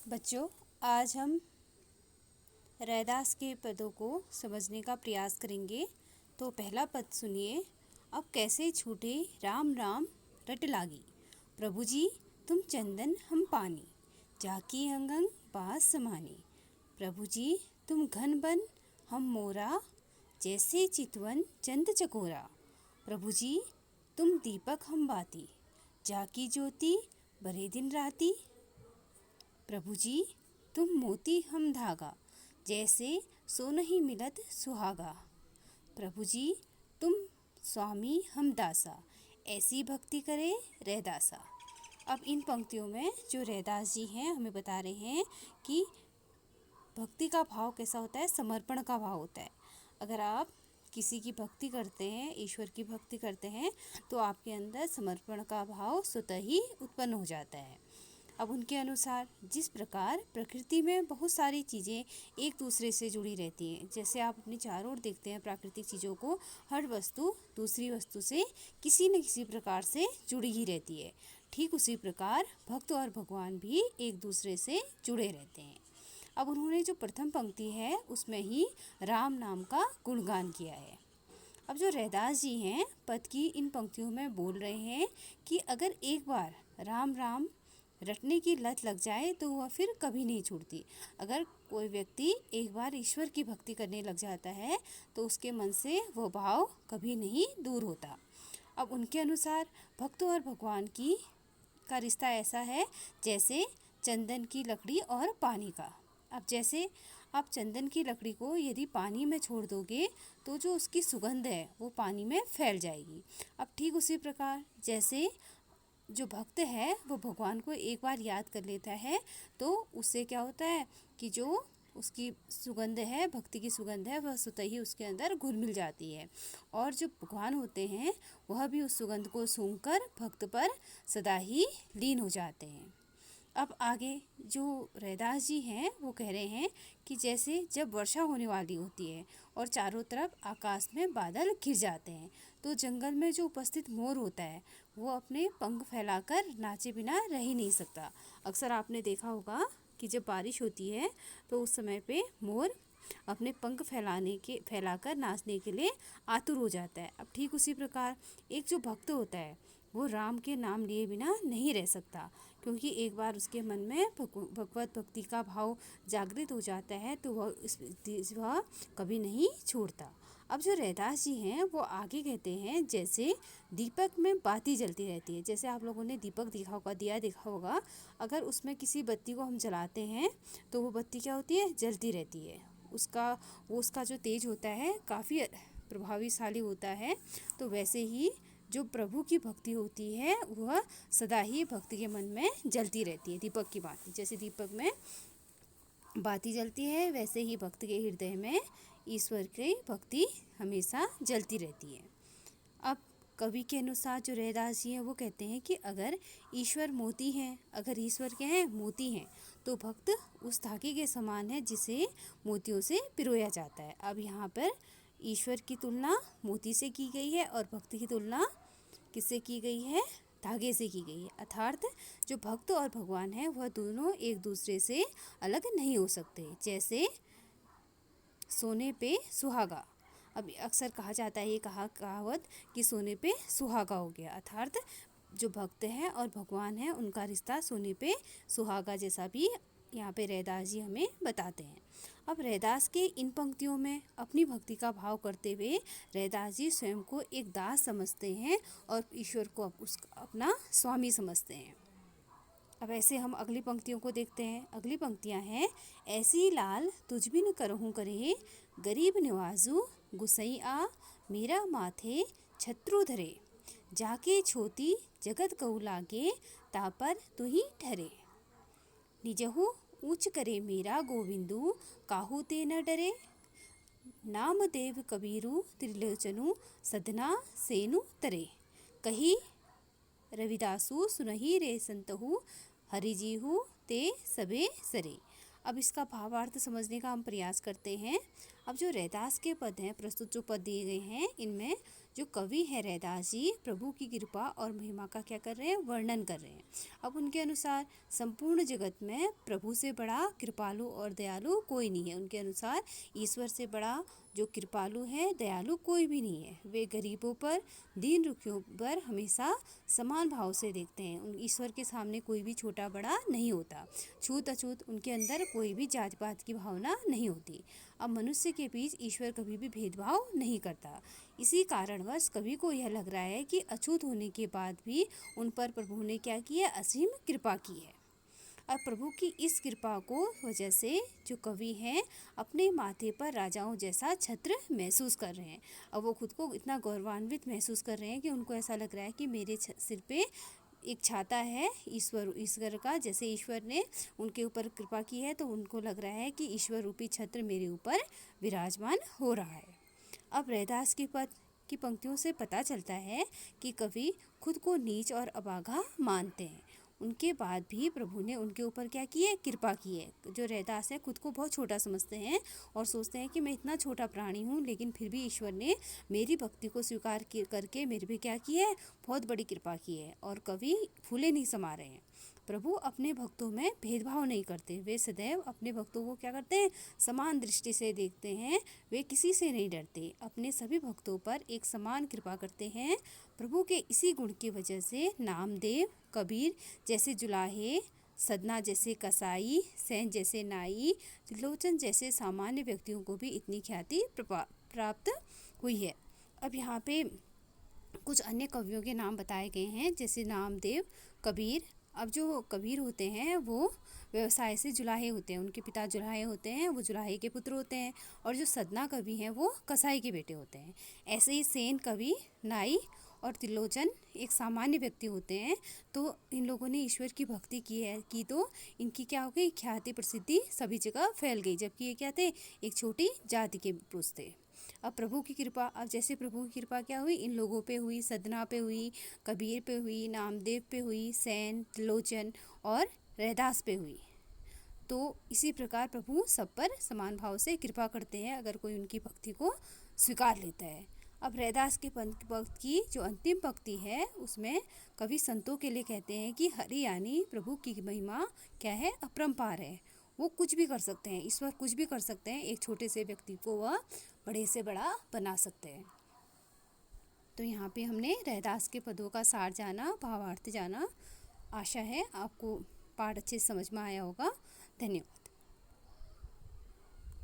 बच्चों, आज हम रैदास के पदों को समझने का प्रयास करेंगे। तो पहला पद सुनिए। अब कैसे छूटे राम राम रट लागी, प्रभु जी तुम चंदन हम पानी, जाकी अंग अंग बास समानी। प्रभु जी तुम घन बन हम मोरा, जैसे चितवन चंद चकोरा। प्रभु जी तुम दीपक हम बाती, जाकी ज्योति बरे दिन राती। प्रभु जी तुम मोती हम धागा, जैसे सोनहि मिलत सुहागा। प्रभु जी तुम स्वामी हम दासा, ऐसी भक्ति करे रैदासा। अब इन पंक्तियों में जो रैदास जी हैं हमें बता रहे हैं कि भक्ति का भाव कैसा होता है, समर्पण का भाव होता है। अगर आप किसी की भक्ति करते हैं, ईश्वर की भक्ति करते हैं, तो आपके अंदर समर्पण का भाव स्वतः ही उत्पन्न हो जाता है। अब उनके अनुसार जिस प्रकार प्रकृति में बहुत सारी चीज़ें एक दूसरे से जुड़ी रहती हैं, जैसे आप अपने चारों ओर देखते हैं प्राकृतिक चीज़ों को, हर वस्तु दूसरी वस्तु से किसी न किसी प्रकार से जुड़ी ही रहती है। ठीक उसी प्रकार भक्त और भगवान भी एक दूसरे से जुड़े रहते हैं। अब उन्होंने जो प्रथम पंक्ति है उसमें ही राम नाम का गुणगान किया है। अब जो रैदास जी हैं पद की इन पंक्तियों में बोल रहे हैं कि अगर एक बार राम राम रटने की लत लग जाए तो वह फिर कभी नहीं छूटती। अगर कोई व्यक्ति एक बार ईश्वर की भक्ति करने लग जाता है तो उसके मन से वह भाव कभी नहीं दूर होता। अब उनके अनुसार भक्त और भगवान की का रिश्ता ऐसा है जैसे चंदन की लकड़ी और पानी का। अब जैसे आप चंदन की लकड़ी को यदि पानी में छोड़ दोगे तो जो उसकी सुगंध है वो पानी में फैल जाएगी। अब ठीक उसी प्रकार जैसे जो भक्त है वो भगवान को एक बार याद कर लेता है तो उससे क्या होता है कि जो उसकी सुगंध है, भक्ति की सुगंध है, वह स्वतः ही उसके अंदर घुल मिल जाती है। और जो भगवान होते हैं वह भी उस सुगंध को सूंघकर भक्त पर सदा ही लीन हो जाते हैं। अब आगे जो रैदास जी हैं वो कह रहे हैं कि जैसे जब वर्षा होने वाली होती है और चारों तरफ आकाश में बादल घिर जाते हैं तो जंगल में जो उपस्थित मोर होता है वो अपने पंख फैलाकर नाचे बिना रह ही नहीं सकता। अक्सर आपने देखा होगा कि जब बारिश होती है तो उस समय पे मोर अपने पंख फैलाकर नाचने के लिए आतुर हो जाता है। अब ठीक उसी प्रकार एक जो भक्त होता है वो राम के नाम लिए बिना नहीं रह सकता, क्योंकि एक बार उसके मन में भगवत भक्ति का भाव जागृत हो जाता है तो वह कभी नहीं छोड़ता। अब जो रैदास जी हैं वो आगे कहते हैं जैसे दीपक में बाती जलती रहती है। जैसे आप लोगों ने दीपक देखा होगा, दिया देखा होगा, अगर उसमें किसी बत्ती को हम जलाते हैं तो वो बत्ती क्या होती है, जलती रहती है। उसका जो तेज होता है काफ़ी प्रभावशाली होता है। तो वैसे ही जो प्रभु की भक्ति होती है वह सदा ही भक्ति के मन में जलती रहती है। दीपक की बाती, जैसे दीपक में बाती जलती है वैसे ही भक्त के हृदय में ईश्वर की भक्ति हमेशा जलती रहती है। अब कवि के अनुसार जो रैदास जी हैं वो कहते हैं कि अगर ईश्वर मोती हैं, अगर ईश्वर क्या हैं, मोती हैं, तो भक्त उस धागे के समान है जिसे मोतियों से पिरोया जाता है। अब यहाँ पर ईश्वर की तुलना मोती से की गई है और भक्त की तुलना किससे की गई है, धागे से की गई है। अर्थात जो भक्त और भगवान है वह दोनों एक दूसरे से अलग नहीं हो सकते। जैसे सोने पे सुहागा, अब अक्सर कहा जाता है ये कहावत कि सोने पे सुहागा हो गया। अर्थात जो भक्त हैं और भगवान हैं उनका रिश्ता सोने पे सुहागा जैसा भी यहाँ पे रैदास जी हमें बताते हैं। अब रैदास के इन पंक्तियों में अपनी भक्ति का भाव करते हुए रैदास जी स्वयं को एक दास समझते हैं और ईश्वर को अपना स्वामी समझते हैं। अब ऐसे हम अगली पंक्तियों को देखते हैं। अगली पंक्तियां हैं, ऐसी लाल तुझ बिन करहूँ करे, गरीब निवाजू गुसई आ, मेरा माथे छत्रु धरे, जाके छोती जगत कहू लागे, तापर तू ही ठहरे। निजहु ऊंच करे मेरा गोविंदु, काहू ते न डरे, नाम देव कबीरू त्रिलोचनु, सदना सेनु तरे। कही रविदासु सुनहि रे संतहु, हरिजीहु ते सबे सरे। अब इसका भावार्थ समझने का हम प्रयास करते हैं। अब जो रैदास के पद हैं, प्रस्तुत जो पद दिए गए हैं, इनमें जो कवि है रैदास जी प्रभु की कृपा और महिमा का क्या कर रहे हैं, वर्णन कर रहे हैं। अब उनके अनुसार संपूर्ण जगत में प्रभु से बड़ा कृपालु और दयालु कोई नहीं है। उनके अनुसार ईश्वर से बड़ा जो कृपालु है, दयालु कोई भी नहीं है। वे गरीबों पर, दीन दुखियों पर हमेशा समान भाव से देखते हैं। उन ईश्वर के सामने कोई भी छोटा बड़ा नहीं होता। छूत अछूत उनके अंदर कोई भी जात पात की भावना नहीं होती। अब मनुष्य के बीच ईश्वर कभी भी भेदभाव नहीं करता। इसी कारणवश कवि को यह लग रहा है कि अछूत होने के बाद भी उन पर प्रभु ने क्या किया, असीम कृपा की है। अब प्रभु की इस कृपा को वजह से जो कवि हैं अपने माथे पर राजाओं जैसा छत्र महसूस कर रहे हैं। अब वो खुद को इतना गौरवान्वित महसूस कर रहे हैं कि उनको ऐसा लग रहा है कि मेरे सिर पे एक छाता है ईश्वर का। जैसे ईश्वर ने उनके ऊपर कृपा की है तो उनको लग रहा है कि ईश्वर रूपी छत्र मेरे ऊपर विराजमान हो रहा है। अब रैदास के पद की पंक्तियों से पता चलता है कि कवि खुद को नीच और अभागा मानते हैं। उनके बाद भी प्रभु ने उनके ऊपर क्या की है, कृपा की है। जो रैदास है खुद को बहुत छोटा समझते हैं और सोचते हैं कि मैं इतना छोटा प्राणी हूँ, लेकिन फिर भी ईश्वर ने मेरी भक्ति को स्वीकार करके मेरे पे क्या की है, बहुत बड़ी कृपा की है। और कवि फूले नहीं समा रहे हैं। प्रभु अपने भक्तों में भेदभाव नहीं करते। वे सदैव अपने भक्तों को क्या करते हैं, समान दृष्टि से देखते हैं। वे किसी से नहीं डरते, अपने सभी भक्तों पर एक समान कृपा करते हैं। प्रभु के इसी गुण की वजह से नामदेव, कबीर जैसे जुलाहे, सदना जैसे कसाई, सैन जैसे नाई, त्रिलोचन जैसे सामान्य व्यक्तियों को भी इतनी ख्याति प्राप्त हुई है। अब यहाँ पे कुछ अन्य कवियों के नाम बताए गए हैं, जैसे नामदेव, कबीर। अब जो कबीर होते हैं वो व्यवसाय से जुलाहे होते हैं, उनके पिता जुलाहे होते हैं, वो जुलाहे के पुत्र होते हैं। और जो सदना कवि हैं वो कसाई के बेटे होते हैं। ऐसे ही सेन कवि, नाई और त्रिलोचन एक सामान्य व्यक्ति होते हैं। तो इन लोगों ने ईश्वर की भक्ति की तो इनकी क्या हो गई, ख्याति प्रसिद्धि सभी जगह फैल गई। जबकि ये क्या थे, एक छोटी जाति के पुरुष थे। अब प्रभु की कृपा, अब जैसे प्रभु की कृपा क्या हुई, इन लोगों पे हुई, सदना पे हुई, कबीर पे हुई, नामदेव पे हुई, सैन, त्रिलोचन और रैदास पे हुई। तो इसी प्रकार प्रभु सब पर समान भाव से कृपा करते हैं अगर कोई उनकी भक्ति को स्वीकार लेता है। अब रैदास के पंक्ति की जो अंतिम पंक्ति है उसमें कवि संतों के लिए कहते हैं कि हरि यानी प्रभु की महिमा क्या है, अपरंपार है। वो कुछ भी कर सकते हैं, ईश्वर कुछ भी कर सकते हैं। एक छोटे से व्यक्ति को वह बड़े से बड़ा बना सकते हैं। तो यहाँ पे हमने रैदास के पदों का सार जाना, भावार्थ जाना। आशा है आपको पाठ अच्छे से समझ में आया होगा। धन्यवाद।